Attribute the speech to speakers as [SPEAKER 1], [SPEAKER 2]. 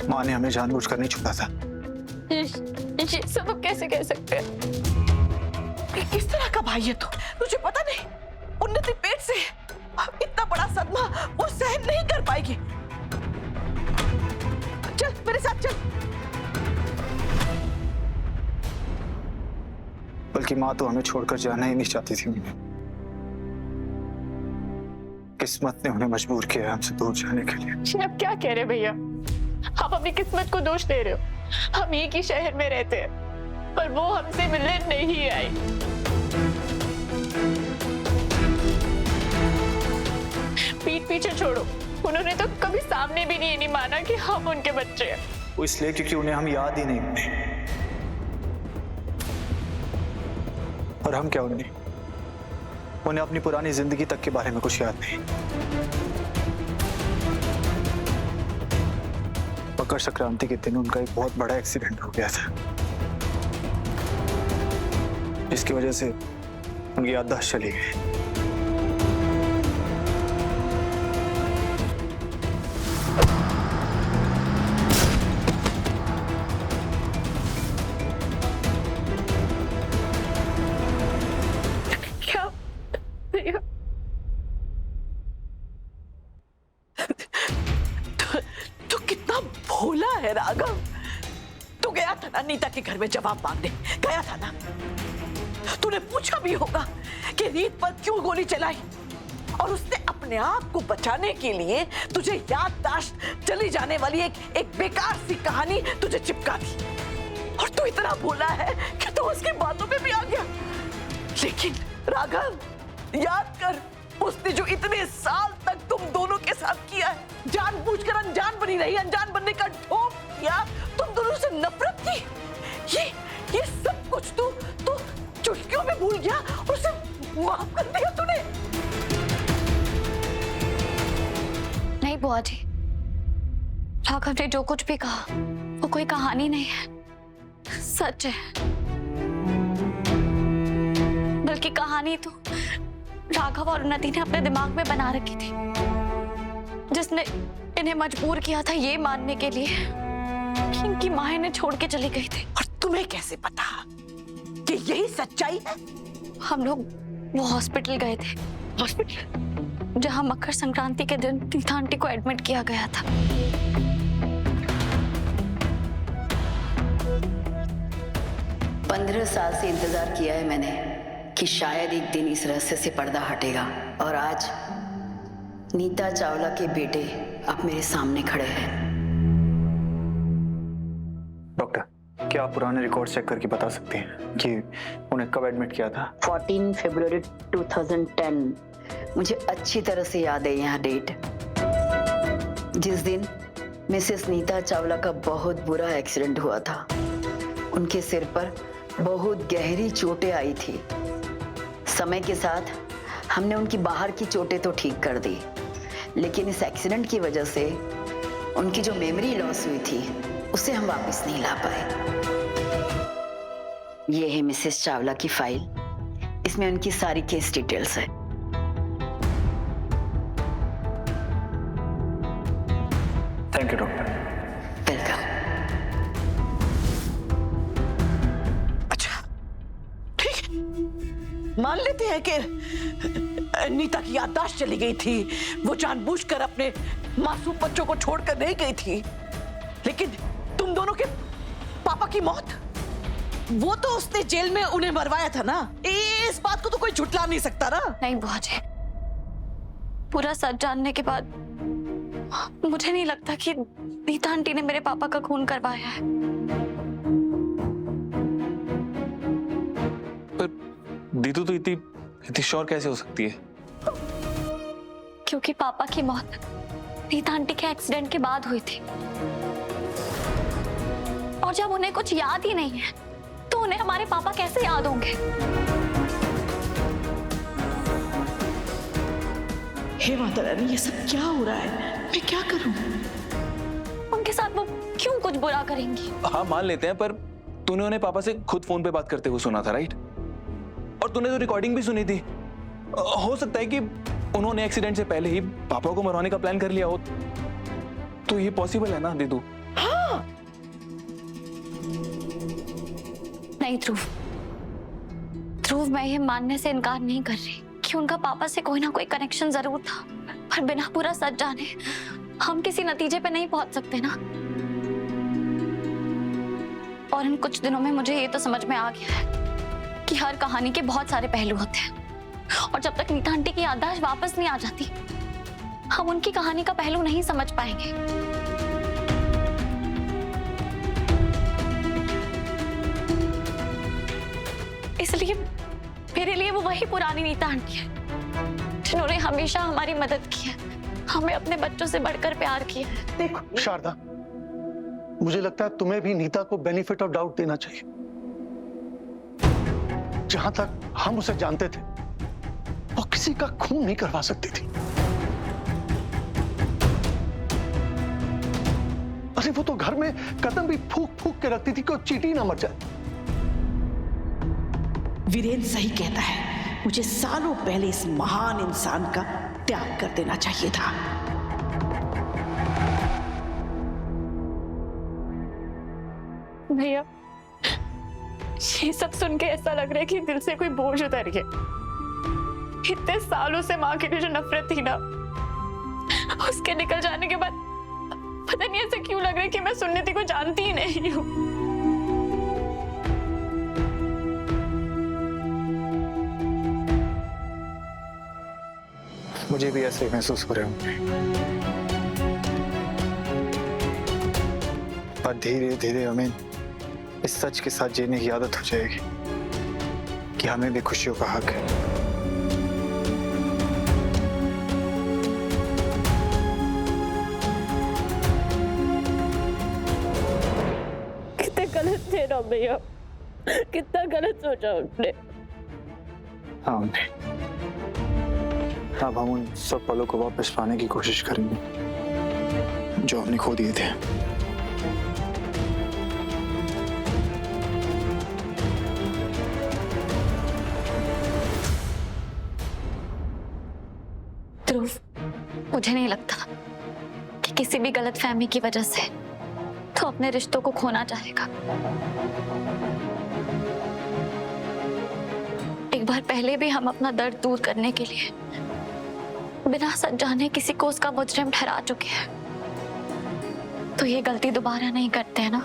[SPEAKER 1] माँ ने हमें जानबूझकर नहीं छुड़ा था।
[SPEAKER 2] ये सब आप कैसे कह सकते हैं?
[SPEAKER 3] किस तरह का भाई है तू? तुझे पता नहीं उन्नति पेट से इतना बड़ा सदमा वो सहन नहीं कर पाएगी। चल मेरे साथ चल।
[SPEAKER 1] बल्कि माँ तो हमें छोड़कर जाना ही नहीं चाहती थी। किस्मत ने उन्हें मजबूर किया हमसे दूर जाने के लिए।
[SPEAKER 2] आप क्या कह रहे भैया? आप अपनी किस्मत को दोष दे रहे हो। हम एक ही शहर में रहते हैं पर वो हमसे मिलने नहीं आई। पीठ पीछे छोड़ो, उन्होंने तो कभी सामने भी नहीं माना कि हम उनके बच्चे हैं।
[SPEAKER 1] वो इसलिए क्योंकि उन्हें हम याद ही नहीं करते। और हम क्या उन्हें अपनी पुरानी जिंदगी तक के बारे में कुछ याद नहीं। मकर संक्रांति के दिन उनका एक बहुत बड़ा एक्सीडेंट हो गया था, जिसकी वजह से उनकी याददाश्त चली गई।
[SPEAKER 3] तू कितना भोला है राघव। तू गया था ना नीता के घर में जवाब मांगने, गया था ना? तूने पूछा भी होगा कि रीत पर क्यों गोली चलाई, और उसने अपने आप को बचाने के लिए तुझे याददाश्त चली जाने वाली एक बेकार सी कहानी तुझे चिपका दी। और तू इतना भोला है कि तू उसकी बातों में भी आ गया। लेकिन राघव याद कर, उसने जो इतने साल तक तुम दोनों के साथ किया है, जानबूझकर अनजान बनी रही, अनजान बनने का ढोंग किया, तुम दोनों से नफरत की, ये सब कुछ तू चुटकियों में भूल गया और उसे माफ कर दिया तूने।
[SPEAKER 2] नहीं बुआ जी, राघव ने जो कुछ भी कहा वो कोई कहानी नहीं है, सच है। बल्कि कहानी तो राघव और उन्नति ने अपने दिमाग में बना रखी थी, जिसने इन्हें मजबूर किया था ये मानने के लिए कि इनकी माँ इन्हें छोड़ के चली गई थी।
[SPEAKER 3] और तुम्हें कैसे पता कि यही सच्चाई है?
[SPEAKER 2] हम लोग वो हॉस्पिटल गए थे, हॉस्पिटल जहां मकर संक्रांति के दिन नीता आंटी को एडमिट किया गया था।
[SPEAKER 4] पंद्रह साल से इंतजार किया है मैंने कि शायद एक दिन इस रहस्य से पर्दा हटेगा, और आज नीता चावला के बेटे अब मेरे सामने खड़े हैं।
[SPEAKER 1] डॉक्टर, क्या आप पुराने रिकॉर्ड चेक करके बता सकते हैं कि उन्हें कब एडमिट किया था?
[SPEAKER 4] 14 फरवरी 2010। मुझे अच्छी तरह से याद है यह डेट, जिस दिन मिसेस नीता चावला का बहुत बुरा एक्सीडेंट हुआ था। उनके सिर पर बहुत गहरी चोटें आई थी। समय के साथ हमने उनकी बाहर की चोटें तो ठीक कर दी, लेकिन इस एक्सीडेंट की वजह से उनकी जो मेमोरी लॉस हुई थी उसे हम वापस नहीं ला पाए। ये है मिसेस चावला की फाइल, इसमें उनकी सारी केस डिटेल्स है।
[SPEAKER 1] Thank you doctor.
[SPEAKER 4] वेलकम।
[SPEAKER 3] अच्छा ठीक है, मान लेते हैं कि नीता की याददाश्त चली गई थी, वो जानबूझकर अपने मासूम बच्चों को छोड़कर नहीं गई थी, लेकिन तुम दोनों के पापा की मौत, वो तो उसने जेल में उन्हें मरवाया था ना। इस बात को तो कोई झुठला नहीं सकता ना।
[SPEAKER 2] नहीं बुआ जी, पूरा सच जानने के बाद मुझे नहीं लगता कि नीता आंटी ने मेरे पापा का खून करवाया है।
[SPEAKER 5] पर दीदू तो इतनी श्योर कैसे हो सकती है?
[SPEAKER 2] क्योंकि पापा की मौत नीता आंटी के एक्सीडेंट के बाद हुई थी, और जब उन्हें कुछ याद ही नहीं है तो उन्हें हमारे पापा कैसे याद होंगे?
[SPEAKER 3] हे माता रानी, ये सब क्या हो रहा है? मैं क्या करूं?
[SPEAKER 2] उनके साथ वो क्यों कुछ बुरा करेंगी?
[SPEAKER 5] हाँ मान लेते हैं, पर तूने उन्हें पापा से खुद फोन पे बात करते हुए सुना था, राइट? और तूने तो रिकॉर्डिंग भी सुनी थी। हो सकता है कि उन्होंने एक्सीडेंट से पहले ही पापा को मरवाने का प्लान कर लिया हो, तो ये पॉसिबल है ना दीदू?
[SPEAKER 3] हाँ
[SPEAKER 2] नहीं ध्रुव, ध्रुव मैं ये मानने से इनकार नहीं कर रही कि उनका पापा से कोई ना कोई कनेक्शन जरूर था, पर बिना पूरा सच जाने हम किसी नतीजे पे नहीं पहुंच सकते ना। और इन कुछ दिनों में मुझे ये तो समझ में आ गया है कि हर कहानी के बहुत सारे पहलू होते हैं, और जब तक नीता आंटी की याददाश्त वापस नहीं आ जाती हम उनकी कहानी का पहलू नहीं समझ पाएंगे। इसलिए मेरे लिए वो वही पुरानी नीता आंटी है जिन्होंने हमेशा हमारी मदद की है, हमें अपने बच्चों से बढ़कर प्यार किया है।
[SPEAKER 3] देखो
[SPEAKER 6] शारदा, मुझे लगता है तुम्हें भी नीता को बेनिफिट ऑफ डाउट देना चाहिए। जहां तक हम उसे जानते थे वो किसी का खून नहीं करवा सकती थी। अरे वो तो घर में कदम भी फूक फूक के रखती थी कि वो चींटी ना मर जाए।
[SPEAKER 3] वीरेन सही कहता है, मुझे सालों पहले इस महान इंसान का त्याग कर देना चाहिए था।
[SPEAKER 2] भैया ये सब सुन के ऐसा लग रहा है कि दिल से कोई बोझ उतर गया। इतने सालों से माँ की जो नफरत थी ना, उसके निकल जाने के बाद पता नहीं ऐसा क्यों लग रहा है कि मैं सुन्नति को जानती ही नहीं हूँ।
[SPEAKER 1] मुझे भी ऐसे महसूस हो रहे होंगे, पर धीरे धीरे हमें इस सच के साथ जीने की आदत हो जाएगी कि हमें भी खुशियों का हक है।
[SPEAKER 7] कितने गलत थे ना भैया, कितना गलत सोचा उनने।
[SPEAKER 1] हाँ हमने, अब हम उन सब पलों को वापस पाने की कोशिश करेंगे जो हमने खो दिए थे।
[SPEAKER 2] ध्रुव, मुझे नहीं लगता कि किसी भी गलतफहमी की वजह से तो अपने रिश्तों को खोना चाहेगा। एक बार पहले भी हम अपना दर्द दूर करने के लिए बिना सच जाने किसी को उसका मुजरिम ठहरा चुके हैं, तो ये गलती दोबारा नहीं करते हैं ना।